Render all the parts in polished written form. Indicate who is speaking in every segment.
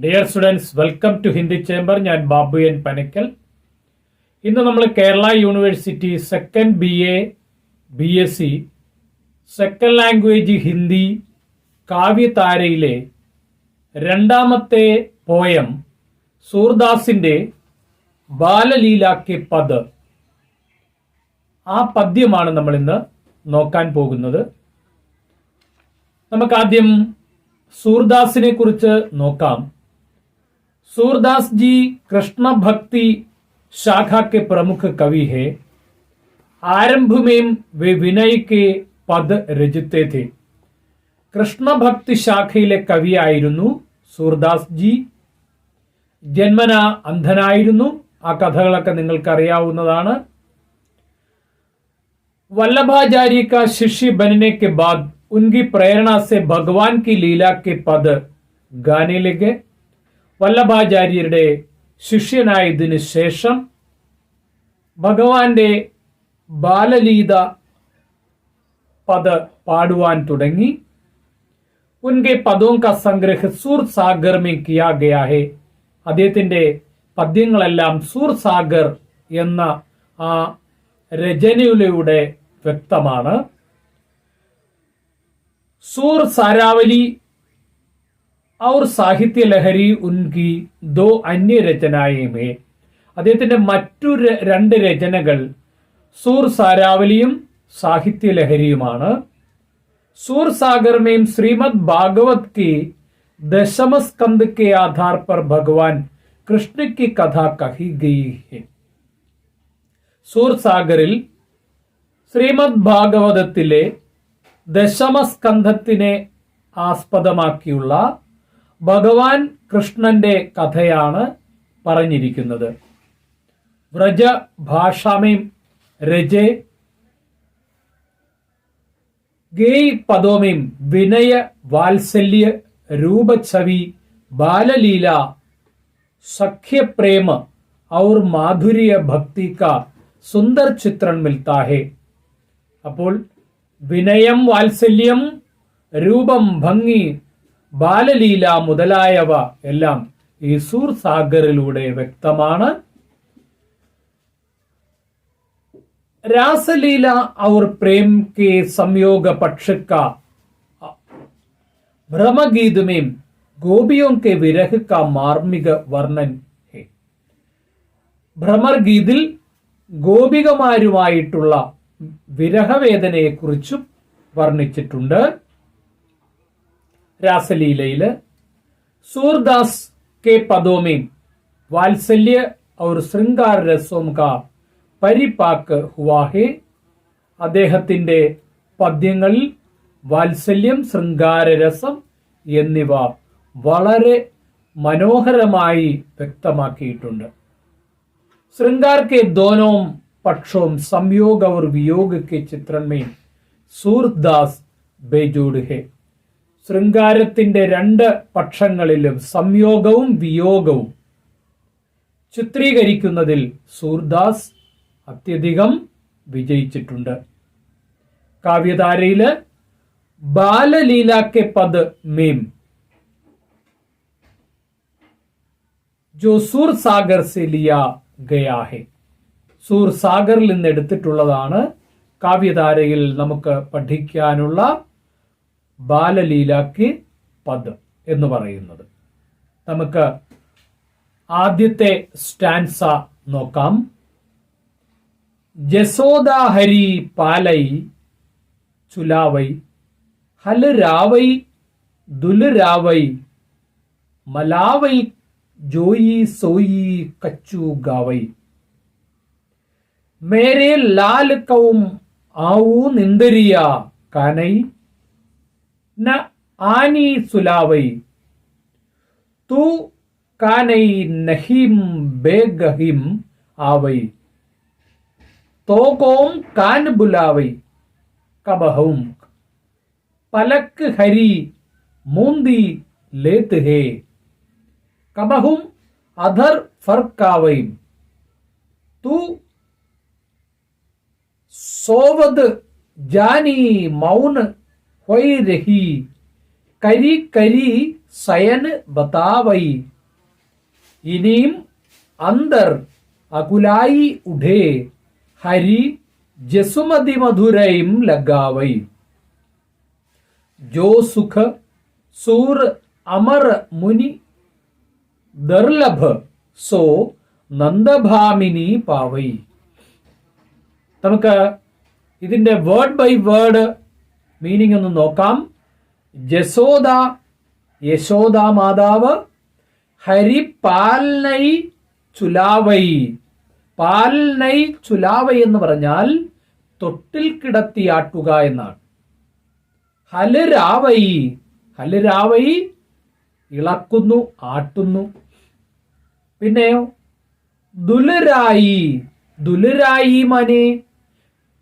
Speaker 1: Dear students, welcome to Hindi chamber. ഞാൻ Babu N Panakkal. ഇന്ന് നമ്മൾ Kerala university second BA BSc second language Hindi കാവ്യതാരയിലെ രണ്ടാമത്തെ പോയം സൂർദാസിന്റെ ബാലലീല കെ പദ്, ആ പദ്യമാണ് നമ്മൾ ഇന്ന് നോക്കാൻ പോകുന്നത്. നമുക്കാദ്യം सूरदास कुरिച്ച് നോക്കാം. सूरदास जी कृष्ण भक्ति शाखा के प्रमुख कवि है. आरंभ में वे विनय के पद रचते थे. कृष्ण भक्ति शाഖയിലെ കവിയായിരുന്നു സൂർദാസ് ജി. ജന്മന അന്ധനായിരുന്നു. ആ കഥകളൊക്കെ നിങ്ങൾക്ക് അറിയാവുന്നതാണ്. वल्लभाचार्य का शिष्य बनने के बाद उनकी प्रेरणा से भगवान की लीला के पद गाने लगे. വല്ലഭാചാര്യരുടെ ശിഷ്യനായതിനു ശേഷം ഭഗവാന്റെ ബാലലീല പദ പാടുവാൻ തുടങ്ങി. ഉൻകെ പദോं का संग्रह सूर सागर में किया गया है. അദ്ദേഹത്തിന്റെ പദ്യങ്ങളെല്ലാം സൂർ സാഗർ എന്ന ആ രചനയിലൂടെ വ്യക്തമാണ്. सूर सारावली और साहित्य लहरी उनकी दो अन्य रचनाएं में. അദ്ദേഹത്തിന്റെ മറ്റു രണ്ട് രചനകൾ സൂർ സാരാവലിയും സാഹിത്യ ലഹരിയുമാണ്. सूर सागर में श्रीमद् भागवत की दशम स्कंद के आधार पर भगवान कृष्ण की कथा कही गई है. सूर सागरिൽ ശ്രീമദ് ഭാഗവതത്തിലെ ദശമസ്കന്ധത്തിനെ ആസ്പദമാക്കിയുള്ള ഭഗവാൻ കൃഷ്ണന്റെ കഥയാണ് പറഞ്ഞിരിക്കുന്നത്. വ്രജ ഭാഷാമേം രജെ ഗേയ് പദോമേം വിനയ വാത്സല്യ രൂപഛവി ബാലലീല सख्य प्रेम और माधुर्य भक्ति का सुंदर चित्रण मिलता है. അപ്പോൾ വിനയം, വാത്സല്യം, രൂപം, ഭംഗി, ബാലലീല മുതലായവ എല്ലാം ഈ സൂർ സാഗറിലൂടെ വ്യക്തമാണ്. रासलीला और प्रेम के संयोग पक्ष का भ्रमगीत में गोपियों के विरह का मार्मिक वर्णन है. ഭ്രമർഗീതിൽ ഗോപികമാരുമായിട്ടുള്ള വിരഹവേദനയെക്കുറിച്ചും വർണ്ണിച്ചിട്ടുണ്ട്. രാസലീലയില് सूरदास के पदों में वात्सल्य और श्रृंगार रसों का परिपाक हुआ है. അദ്ദേഹത്തിന്റെ പദ്യങ്ങളിൽ വാത്സല്യം, ശൃംഗാരരസം എന്നിവ വളരെ മനോഹരമായി വ്യക്തമാക്കിയിട്ടുണ്ട്. श्रृंगार के दोनों पक्षों संयोग और वियोग के चित्रण में सूरदास बेजोड़ है. ശൃംഗാരത്തിന്റെ രണ്ട് പക്ഷങ്ങളിലും സംയോഗവും വിയോഗവും ചിത്രീകരിക്കുന്നതിൽ സൂർദാസ് അത്യധികം വിജയിച്ചിട്ടുണ്ട്. കാവ്യധാരയില് ബാലലീല കെ പദ് മേം जो सूर सागर से लिया गया है. സൂർ സാഗറിൽ നിന്ന് എടുത്തിട്ടുള്ളതാണ് കാവ്യധാരയിൽ നമുക്ക് പഠിക്കാനുള്ള ബാലലീല കെ പദ് എന്ന് പറയുന്നത്. നമുക്ക് ആദ്യത്തെ സ്റ്റാൻസ നോക്കാം. ജസോദാ ഹരി പാലൈ ചുലാവൈ ഹൽ രാവൈ ദുൽ രാവൈ മലാവൈ जोई सोई कच्चू गावई. मेरे लाल कौम आऊ निंदरिया कानई न आनी सुलावई. तू कानई नहीम बेगहिम आवई. तो कौम कान बुलावई कबहुम. पलक हरी मूंदी लेत है कबहुम अधर फरकावई. तू सोवद जानी मौन होई रही करी करी सयन बतावई. ഇനിയും അന്തർ അകുലായി ഉഠേ ഹരി ജസുമതി മധുരയും ലഗാവൈ. ജോ സുഖ സൂർ അമർ മുനി ദർലഭ സോ നന്ദഭാമിനി പാവൈ. നമുക്ക് ഇതിന്റെ വേർഡ് ബൈ വേർഡ് മീനിങ് ഒന്ന് നോക്കാം. ജസോദ യശോദ മാതാവ്, ഹരി പാൽനൈ ചുലാവൈ. പാൽനൈ ചുലാവൈ എന്ന് പറഞ്ഞാൽ തൊട്ടിൽ കിടത്തിയാട്ടുക എന്നാണ്. ഹലരാവൈ, ഹലരാവൈ ഇളക്കുന്നു, ആട്ടുന്നു. പിന്നെയോ ദുലരായി, ദുലരായി മാനെ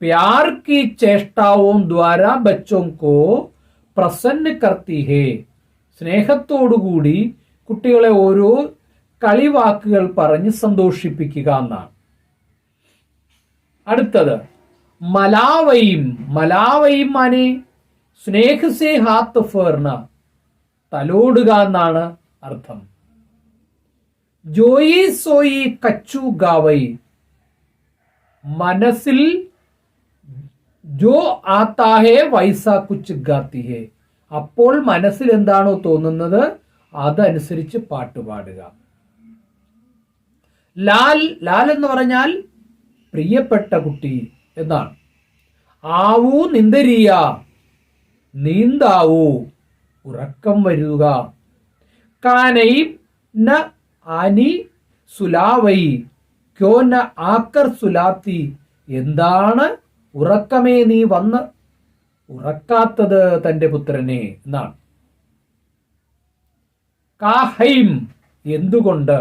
Speaker 1: प्यार की चेष्टाओं द्वारा बच्चों को പ്രസന്ന കർത്തി ഹേ. സ്നേഹത്തോടുകൂടി കുട്ടികളെ ഓരോ കളിവാക്കുകൾ പറഞ്ഞ് സന്തോഷിപ്പിക്കുക എന്നാണ്. അടുത്തത് മലാവയും. മലാവയും മാനെ സ്നേഹസേ ഹാത്ത് ഫേർന, തലോടുക എന്നാണ് അർത്ഥം. ജോയി സോയി കച്ചു ഗാവൈ, മനസ്സിൽ ജോ ആത്താ ഹേ വൈസ കുച്ച് ഗാത്തി ഹേ. അപ്പോൾ മനസ്സിൽ എന്താണോ തോന്നുന്നത് അതനുസരിച്ച് പാട്ടുപാടുക. ലാൽ, ലാൽ എന്ന് പറഞ്ഞാൽ പ്രിയപ്പെട്ട കുട്ടി എന്നാണ്. ആവൂ നിന്ദരിയ, നീന്താവൂ, ഉറക്കം വരുക. കാനൈ ന ആനി സുലാവൈ, ക്യോ ന ആക്കർ സുലാത്തി, എന്താണ് ഉറക്കമേ നീ വന്ന് ഉറക്കാത്തത് തന്റെ പുത്രനെ എന്നാണ്. കാഹൈം എന്തുകൊണ്ട്,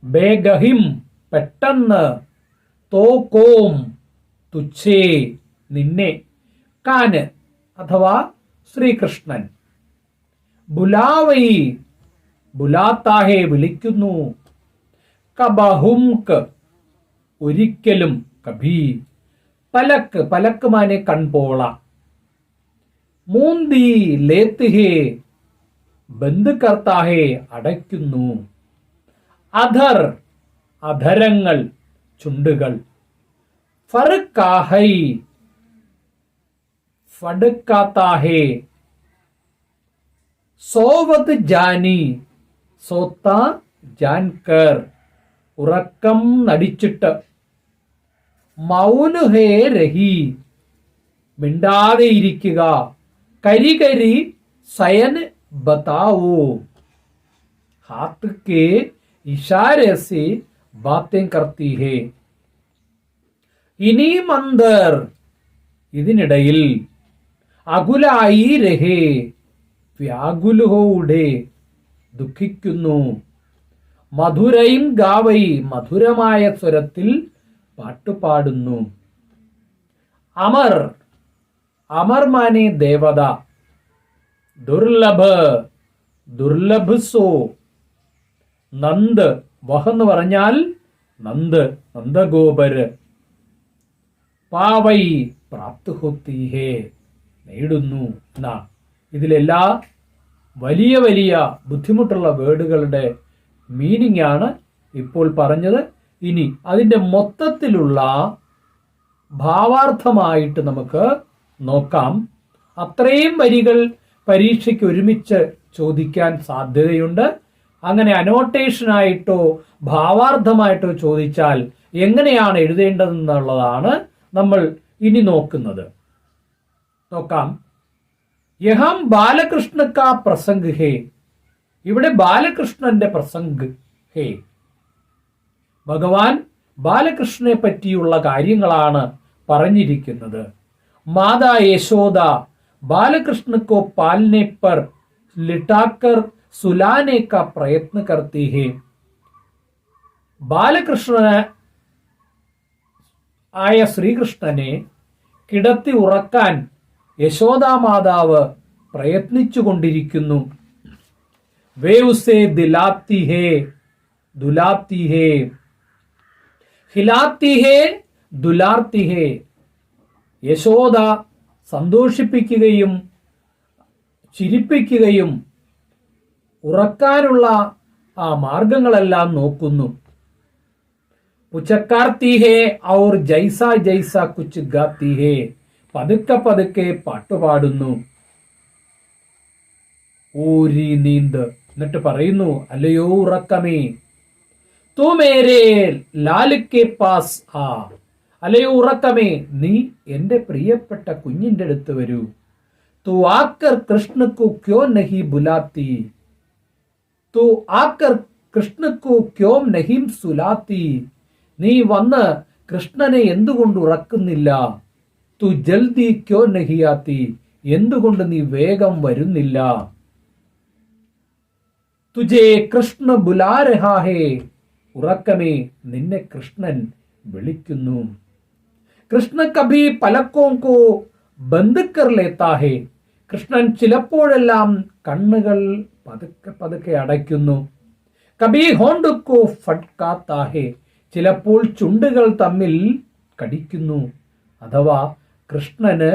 Speaker 1: ബേഗഹിം പെട്ടെന്ന്, തോകോം തുച്ഛേ നിന്നെ, കാന് അഥവാ ശ്രീകൃഷ്ണൻ, ബുലാവൈ ബുലാത്താഹെ വിളിക്കുന്നു, കബഹുംക് ഒരിക്കലും, കഭി, പലക്ക് പലക്ക് മാനെ കൺപോള, മൂന്തി ലേത്ത് ഹേ ബന്ദ് കർത്താ ഹേ അടയ്ക്കുന്നു, അധർ അധരങ്ങൾ ചുണ്ടുകൾ, ഫർക്കാഹൈ ഫടുക്കാത്താ ഹേ, സോവത് ജാനി സോത്ത ജാൻകർ ഉറക്കം നടിച്ചിട്ട്, മൗന് ഹേ രഹി മിണ്ടാതെ ഇരിക്കുക, കരികരി സയൻ ബതാവോ, ഹാത്ത് കെ ഇഷാരെ സെ ബാतें करती है. ഇനിയും അന്തർ ഇതിനിടയിൽ, അകുലായി രഹേ വ്യാകുൽ ഹോ ഉഠേ ദുഃഖിക്കുന്നു, മധുരയും ഗാവൈ മധുരമായ സ്വരത്തിൽ പാട്ടുപാടുന്നു. അമർ, അമർ മാനെ ദേവത, ദുർലഭ ദുർലഭ് സോ, നന്ദ് വഹെന്ന് പറഞ്ഞാൽ നന്ദ് നന്ദഗോപര്, പാവൈ പ്രാപ്ത് ഹോത്തി ഹേ നേടുന്നു എന്നാ. ഇതിലെല്ലാ വലിയ വലിയ ബുദ്ധിമുട്ടുള്ള വേർഡുകളുടെ മീനിങ് ആണ് ഇപ്പോൾ പറഞ്ഞത്. ഇനി അതിന്റെ മൊത്തത്തിലുള്ള ഭാവാർത്ഥമായിട്ട് നമുക്ക് നോക്കാം. അത്രയും വരികൾ പരീക്ഷയ്ക്ക് ഒരുമിച്ച് ചോദിക്കാൻ സാധ്യതയുണ്ട്. അങ്ങനെ അനോട്ടേഷനായിട്ടോ ഭാവാർത്ഥമായിട്ടോ ചോദിച്ചാൽ എങ്ങനെയാണ് എഴുതേണ്ടതെന്നുള്ളതാണ് നമ്മൾ ഇനി നോക്കുന്നത്. നോക്കാം. യഹം ബാലകൃഷ്ണ കാ പ്രസംഗ് ഹേ, ഇവിടെ ബാലകൃഷ്ണന്റെ പ്രസംഗ് ഹേ, ഭഗവാൻ ബാലകൃഷ്ണനെ പറ്റിയുള്ള കാര്യങ്ങളാണ് പറഞ്ഞിരിക്കുന്നത്. മാതാ യശോദ बालकृष्ण को पालने पर लिटाकर सुलाने का प्रयत्न करती है. ബാലകൃഷ്ണ ആയ ശ്രീകൃഷ്ണനെ കിടത്തി ഉറക്കാൻ യശോദാ മാതാവ് പ്രയത്നിച്ചു കൊണ്ടിരിക്കുന്നു. വേ ഉസേ ദിലാത്തി ഹേ ദുലാത്തി ഹേ, ഹിലാത്തി ഹേ ദുലാർത്തി ഹേ. യശോദ സന്തോഷിപ്പിക്കുകയും ചിരിപ്പിക്കുകയും ഉറക്കാനുള്ള ആ മാർഗങ്ങളെല്ലാം നോക്കുന്നു. പുചക്കാർത്തി ഹേ ഔർ ജൈസ ജൈസ കുച്ച് ഗാത്തി ഹേ, പതുക്കെ പതുക്കെ പാട്ടുപാടുന്നു. ഊരി നീന്ത്, എന്നിട്ട് പറയുന്നു, അല്ലയോ ഉറക്കമേ, തൂ മേരേ ലാൽ കെ പാസ് ആ, അല്ലയോ ഉറക്കമേ, നീ എന്റെ പ്രിയപ്പെട്ട കുഞ്ഞിന്റെ അടുത്ത് വരൂ. തൂ ആക്കർ കൃഷ്ണക്കു ക്യോ നഹി ബുലാത്തി, തൂ ആക്കർ കൃഷ്ണക്കു ക്യോ നഹിം സുലാത്തി, നീ വന്ന് കൃഷ്ണനെ എന്തുകൊണ്ട് ഉറക്കുന്നില്ല. തു ജൽദി ക്യോ നഹിയാത്തി, എന്തുകൊണ്ട് നീ വേഗം വരുന്നില്ല. തുജേ കൃഷ്ണ ബുലാ രഹാ ഹേ, ഉറക്കമേ, നിന്നെ കൃഷ്ണൻ വിളിക്കുന്നു. കൃഷ്ണ കഭി പലക്കോ കോ ബന്ദ് കർ ലേത്താ ഹേ, കൃഷ്ണൻ ചിലപ്പോഴെല്ലാം കണ്ണുകൾ പതുക്കെ പതുക്കെ അടയ്ക്കുന്നു. കഭി ഹോണ്ട് കോ ഫട്കാത്താ ഹേ, ചിലപ്പോൾ ചുണ്ടുകൾ തമ്മിൽ കടിക്കുന്നു. അഥവാ കൃഷ്ണന്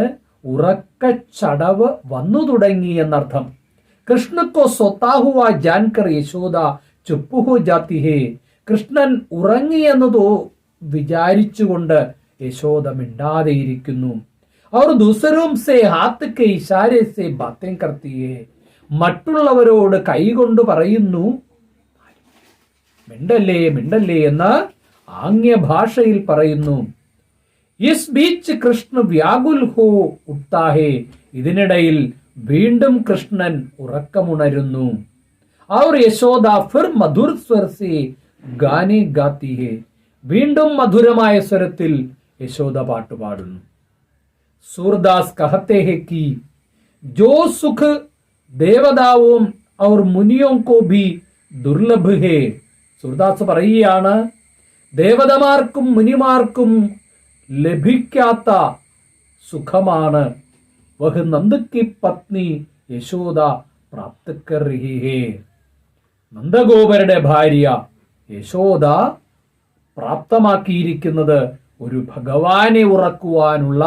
Speaker 1: ഉറക്കച്ചടവ് വന്നു തുടങ്ങി എന്നർത്ഥം. കൃഷ്ണക്കോ സ്വത്താഹുവ ജാൻകർ യശോദ ചുപ്പ് ഹോ ജാത്തി ഹേ, കൃഷ്ണൻ ഉറങ്ങിയെന്നതോ വിചാരിച്ചുകൊണ്ട് യശോദ മിണ്ടാതെയിരിക്കുന്നു. അവർ ദൂസരോം സേ ഹാത്ത് കെ ഇഷാരെ സേ ബാത്തേം കർത്തി ഹേ, മറ്റുള്ളവരോട് കൈകൊണ്ട് പറയുന്നു മിണ്ടല്ലേ മിണ്ടല്ലേ എന്ന് ആംഗ്യ ഭാഷയിൽ പറയുന്നു. ഇസ് ബീച്ച് കൃഷ്ണ വ്യാകുൽ ഹോ ഉഠ്താ ഹേ, ഇതിനിടയിൽ വീണ്ടും കൃഷ്ണൻ ഉറക്കമുണരുന്നു. ഔർ യശോദ ഫിർ മധുർ സ്വർ സേ ഗാനെ ഗാത്തി ഹേ, വീണ്ടും മധുരമായ സ്വരത്തിൽ യശോദ പാട്ടുപാടുന്നു. സൂർദാസ് കഹത്തെ ഹെ കി ജോ സുഖ് ദേവതാവോം ഔർ മുനിയോ കോ ഭി ദുർലഭ് ഹേ, സൂർദാസ് പറയുകയാണ്, ദേവതമാർക്കും മുനിമാർക്കും ലഭിക്കാത്ത സുഖമാണ് വഹ് നന്ദ് കി പത്നി യശോദ പ്രാപ്ത് കർ രഹി ഹേ, നന്ദഗോപരുടെ ഭാര്യ യശോദ പ്രാപ്തമാക്കിയിരിക്കുന്നത് ഒരു ഭഗവാനെ ഉറക്കുവാനുള്ള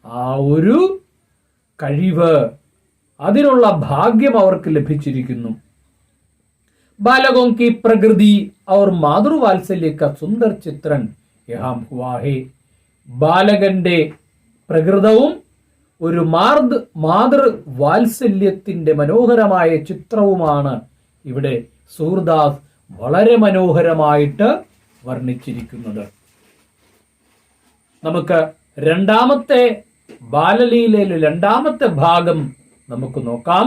Speaker 1: ആ ഒരു കഴിവ്, അതിനുള്ള ഭാഗ്യം അവർക്ക് ലഭിച്ചിരിക്കുന്നു. बालकों की प्रकृति और मातृवात्सल्य का सुंदर चित्रण यहाँ हुआ है. ബാലകന്റെ പ്രകൃതവും ഒരു മാതൃവാത്സല്യത്തിന്റെ മനോഹരമായ ചിത്രവുമാണ് ഇവിടെ സൂർദാസ് വളരെ മനോഹരമായിട്ട് വർണ്ണിച്ചിരിക്കുന്നത്. നമുക്ക് രണ്ടാമത്തെ ബാലലീലയിലെ രണ്ടാമത്തെ ഭാഗം നമുക്ക് നോക്കാം.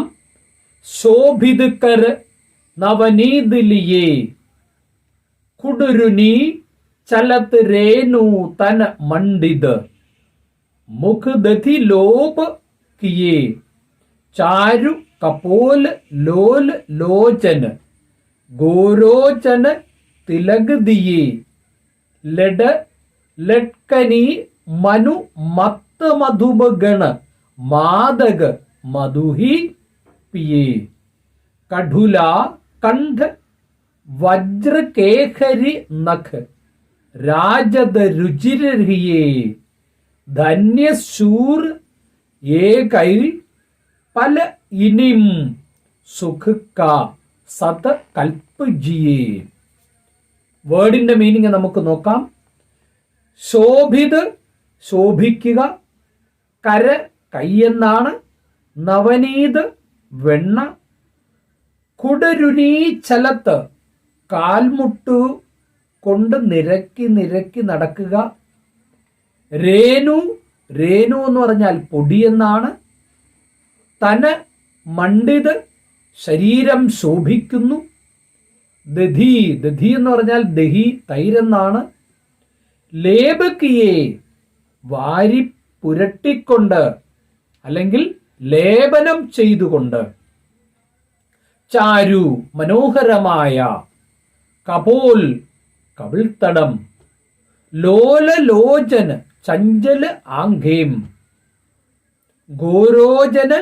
Speaker 1: ശോഭിത് കർ നവനീത് ലിയേ കുടുരുനി ചലത് രേണു തൻ മണ്ഡിത് മുഖ ദധി ലോപ കിയേ ചാരു കപോൽ ലോൽ ലോചൻ ഗോരോചന തിലക് ദിയേ ലഡ ലട്കനി മനു മത്ത് മധുബഗണ മാദക മധുഹി പിയേ കഠുല കണ്ഠ വജ്രകേഖരി നഖ് രാജദ രുചിരഹിയേ ധന്യശൂർ ഏകൈ പല ഇനിം സുഖ കാ സത കൽപ്പജിയേ. വേർഡിന്റെ മീനിങ് നമുക്ക് നോക്കാം. ശോഭിത് ശോഭിക്കുക, കര കൈയെന്നാണ്, നവനീത് വെണ്ണ, കുടരുനീ ചലത്ത് കാൽമുട്ടു കൊണ്ട് നിരക്കി നിരക്കി നടക്കുക, രേണു രേണു എന്ന് പറഞ്ഞാൽ പൊടിയെന്നാണ്, തന മണ്ഡിത് ശരീരം ശോഭിക്കുന്നു, ദധി ദധി എന്ന് പറഞ്ഞാൽ ദഹി തൈരെന്നാണ്, ലേപക്കിയെ വാരി പുരട്ടിക്കൊണ്ട് അല്ലെങ്കിൽ ലേപനം ചെയ്തുകൊണ്ട്, ചാരു മനോഹരമായ, കപോൽ കവിൾത്തടം, ലോലലോചന ചഞ്ചല ആംഗേം, ഗോരോചന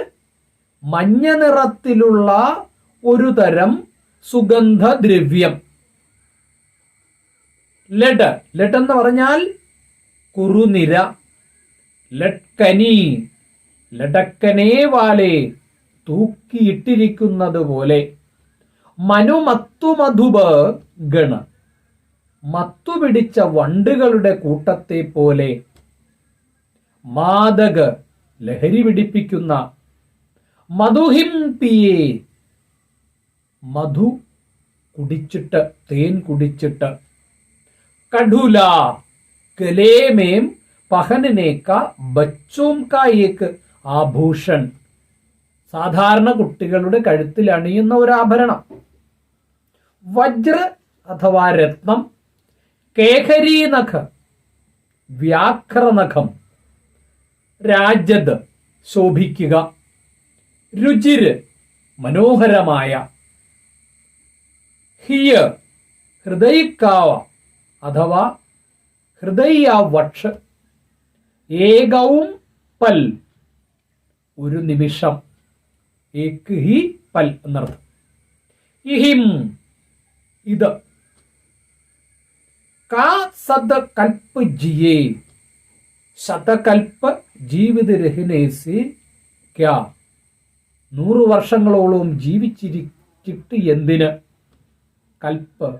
Speaker 1: മഞ്ഞ നിറത്തിലുള്ള ഒരു തരം സുഗന്ധദ്രവ്യം, ലഡ് ലഡ് എന്ന് പറഞ്ഞാൽ കുറുനിര, ലട്കനി ലടക്കനേ വാലെ തൂക്കിയിട്ടിരിക്കുന്നത് പോലെ, മനുമത്തുമധുബ് ഗണ, മത്തുപിടിച്ച വണ്ടുകളുടെ കൂട്ടത്തെ പോലെ, മാദക ലഹരി പിടിപ്പിക്കുന്ന, മധുഹിം പിയേ മധു കുടിച്ചിട്ട്, തേൻ കുടിച്ചിട്ട്, കഠുല ഗലേമേം പഹനനെ കാ ബച്ചോം കാ ഏക് ആഭൂഷൺ, സാധാരണ കുട്ടികളുടെ കഴുത്തിൽ അണിയുന്ന ഒരു ആഭരണം. വജ്ര അഥവാ രത്നം, കേഹരി നഖ വ്യാഘ്രനഖം, രാജത് ശോഭിക്കുക, രുചിര് മനോഹരമായ, ഹിയ ഹൃദയിക്കാവ അഥവാ ഹൃദയാവക്ഷ, ഏകവും പൽ ഒരു നിമിഷം, ഏക് ഹി പൽ എന്നർത്ഥം. ഇഹിം ഇത്, കാ സദ കൽപ്പ് ജിയേ ശതകൽപ്പ ജീവിത രഹിനേസി ക്യാ, 100 വർഷങ്ങളോളം ജീവിച്ചിരിച്ചിട്ട് എന്തിന്, കൽപ്പ്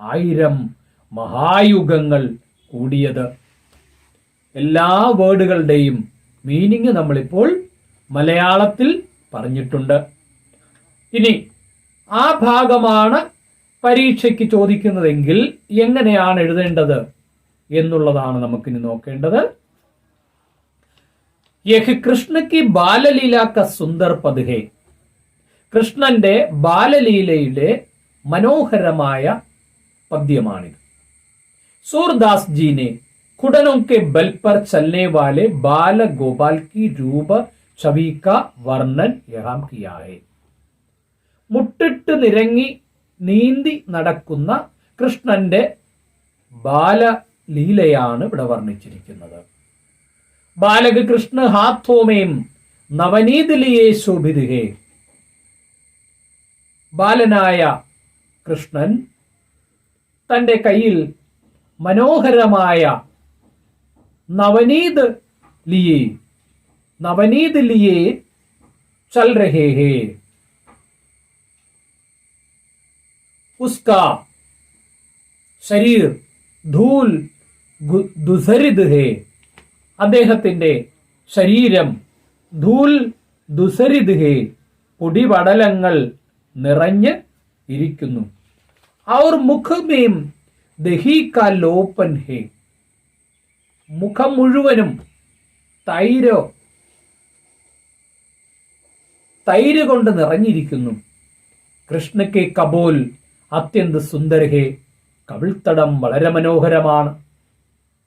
Speaker 1: 1000 മഹായുഗങ്ങൾ കൂടിയത്. എല്ലാ വേർഡുകളുടെയും മീനിങ് നമ്മളിപ്പോൾ മലയാളത്തിൽ പറഞ്ഞിട്ടുണ്ട്. ഇനി ആ ഭാഗമാണ് പരീക്ഷയ്ക്ക് ചോദിക്കുന്നതെങ്കിൽ എങ്ങനെയാണ് എഴുതേണ്ടത് എന്നുള്ളതാണ് നമുക്കിനി നോക്കേണ്ടത്. യഹ് കൃഷ്ണ കി ബാലലീല ക സുന്ദർ പദ് ഹേ, കൃഷ്ണന്റെ ബാലലീലയുടെ മനോഹരമായ പദ്യമാണിത്. सूरदास जी ने घुटनों के बल पर चलने वाले बाल गोपाल की रूप छवि का वर्णन यहाँ किया है. മുട്ടിട്ട് നിരങ്ങി നീന്തി നടക്കുന്ന കൃഷ്ണന്റെ ബാലലീലയാണ് ഇവിടെ വർണ്ണിച്ചിരിക്കുന്നത്. ബാലക കൃഷ്ണ ഹാത്തോമേം നവനീത് ലിയേ ശോഭിത് ഹേ, ബാലനായ കൃഷ്ണൻ തന്റെ കയ്യിൽ മനോഹരമായ നവനീത് ലിയേ ചൽ രഹേ ഹേ, उसका ശരീർ ധൂൽ ദുസരിത് ഹേ, അദ്ദേഹത്തിന്റെ ശരീരം ധൂൽ ദുസരിത് ഹേ പൊടിപടലങ്ങൾ നിറഞ്ഞ് ഇരിക്കുന്നു. और मुख में दही का लोपन है, മുഖം മുഴുവനും തൈര് കൊണ്ട് നിറഞ്ഞിരിക്കുന്നു. കൃഷ്ണക്ക് കബോൽ അത്യന്ത സുന്ദർ ഹേ, കവിൾത്തടം വളരെ മനോഹരമാണ്.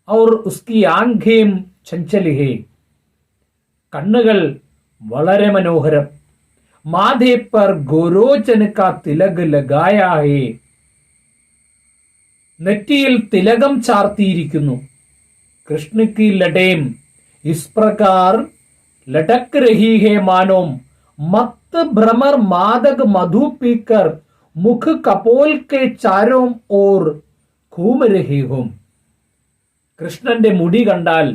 Speaker 1: ഔർ ഉസ്കി ആംഖേം ചഞ്ചൽ ഹേ, കണ്ണുകൾ വളരെ മനോഹരം. മാധേ പർ ഗോരോചന കാ തിലക് ലഗായാ ഹേ, നെറ്റിയിൽ തിലകം ചാർത്തിയിരിക്കുന്നു. കൃഷ്ണക്ക് ലടേം is പ്രകാർ ലടക് രഹി hey മാനോം Mathu ഭ്രമർ മാദക് Madhu പീക്കർ മുഖ് കപോൽ K ചാരോം or Ghum രഹി ഹും. കൃഷ്ണന്റെ മുടി കണ്ടാൽ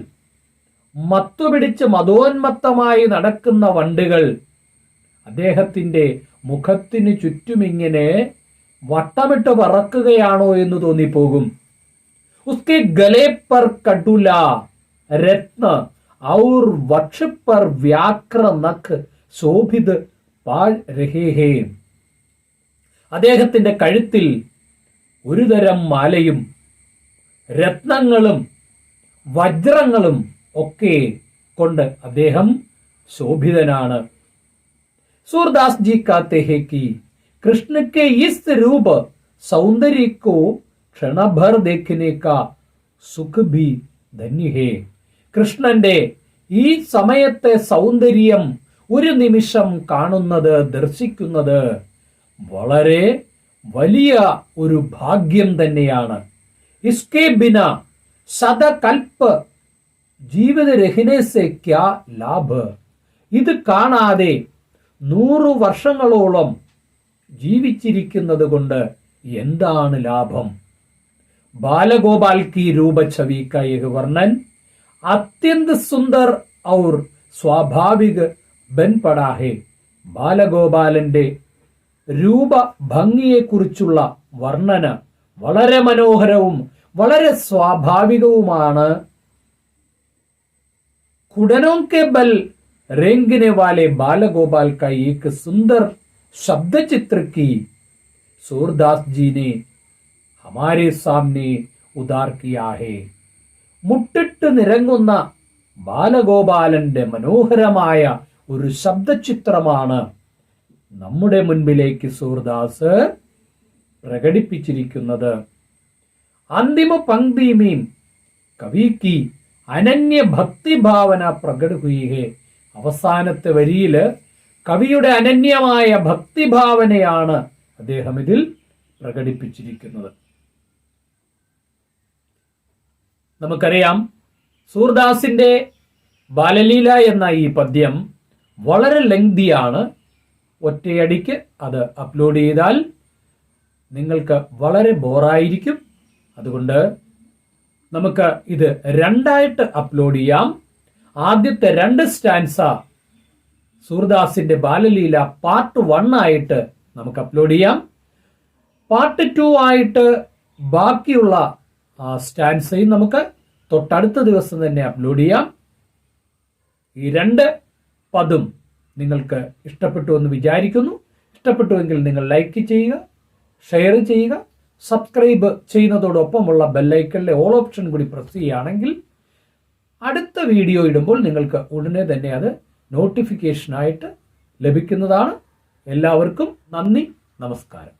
Speaker 1: മത്തുപിടിച്ച് മതോന്മത്തമായി നടക്കുന്ന വണ്ടുകൾ അദ്ദേഹത്തിന്റെ മുഖത്തിനു ചുറ്റുമിങ്ങനെ വട്ടമിട്ട് പറക്കുകയാണോ എന്ന് തോന്നിപ്പോകും. ഉസ്കെ ഗലെ പർ കടുല രത്ന ഔർ വക്ഷ പർ വ്യാഘ്ര നഖ് ശോഭിത് പാൽ രഹേ ഹേ, അദ്ദേഹത്തിന്റെ കഴുത്തിൽ ഒരു തരം മാലയും രത്നങ്ങളും വജ്രങ്ങളും ഒക്കെ കൊണ്ട് അദ്ദേഹം ശോഭിതനാണ്. സൂർദാസ് ജി കാത്തെ ഹേ കി कृष्ण के इस रूप सौंदर्य को क्षण भर देखने का सुख भी धन्य है. കൃഷ്ണന്റെ ഈ സമയത്തെ സൗന്ദര്യം ഒരു നിമിഷം കാണുന്നത്, ദർശിക്കുന്നത് വളരെ വലിയ ഒരു ഭാഗ്യം തന്നെയാണ്. ഇസ്കെ ബിന സദകൽപ്പ് ജീവിത രഹിനെ സെ ക്യാ ലാഭ്, ഇത് കാണാതെ 100 വർഷങ്ങളോളം ജീവിച്ചിരിക്കുന്നത് കൊണ്ട് എന്താണ് ലാഭം. ബാലഗോപാൽ की रूप छवि का यह वर्णन अत्यंत सुंदर और स्वाभाविक बन पड़ा है. ബാലഗോപാലന്റെ രൂപഭംഗിയെക്കുറിച്ചുള്ള വർണ്ണന വളരെ മനോഹരവും വളരെ സ്വാഭാവികവുമാണ്. खुडनों के बल रेंगने वाले बालगोपाल का एक सुंदर शब्द चित्र की सूरदास जी ने हमारे सामने उदार किया है. മുട്ടിട്ട് നിരങ്ങുന്ന ബാലഗോപാലന്റെ മനോഹരമായ ഒരു ശബ്ദചിത്രമാണ് നമ്മുടെ മുൻപിലേക്ക് സൂർദാസ് പ്രകടിപ്പിച്ചിരിക്കുന്നത്. अंतिम पंक्ति में कवि की अनन्य भक्ति भावന പ്രകട हुई है. അവസാനത്തെ വരിയിൽ കവിയുടെ അനന്യമായ ഭക്തിഭാവനയാണ് അദ്ദേഹം ഇതിൽ പ്രകടിപ്പിച്ചിരിക്കുന്നത്. നമുക്കറിയാം, സൂർദാസിന്റെ ബാലലീല എന്ന ഈ പദ്യം വളരെ ലെങ്തിയാണ്. ഒറ്റയടിക്ക് അത് അപ്ലോഡ് ചെയ്താൽ നിങ്ങൾക്ക് വളരെ ബോറായിരിക്കും. അതുകൊണ്ട് നമുക്ക് ഇത് രണ്ടായിട്ട് അപ്ലോഡ് ചെയ്യാം. ആദ്യത്തെ 2 സ്റ്റാൻസ സൂർദാസിന്റെ ബാലലീല പാർട്ട് 1 ആയിട്ട് നമുക്ക് അപ്ലോഡ് ചെയ്യാം. പാർട്ട് 2 ആയിട്ട് ബാക്കിയുള്ള സ്റ്റാൻസയും നമുക്ക് തൊട്ടടുത്ത ദിവസം തന്നെ അപ്ലോഡ് ചെയ്യാം. ഈ 2 പദം നിങ്ങൾക്ക് ഇഷ്ടപ്പെട്ടു എന്ന് വിചാരിക്കുന്നു. ഇഷ്ടപ്പെട്ടുവെങ്കിൽ നിങ്ങൾ ലൈക്ക് ചെയ്യുക, ഷെയർ ചെയ്യുക, സബ്സ്ക്രൈബ് ചെയ്യുന്നതോടൊപ്പമുള്ള ബെല്ലൈക്കണിലെ ഓൾ ഓപ്ഷൻ കൂടി പ്രസ് ചെയ്യുകയാണെങ്കിൽ അടുത്ത വീഡിയോ ഇടുമ്പോൾ നിങ്ങൾക്ക് ഉടനെ തന്നെ അത് നോട്ടിഫിക്കേഷനായിട്ട് ലഭിക്കുന്നതാണ്. എല്ലാവർക്കും നന്ദി, നമസ്കാരം.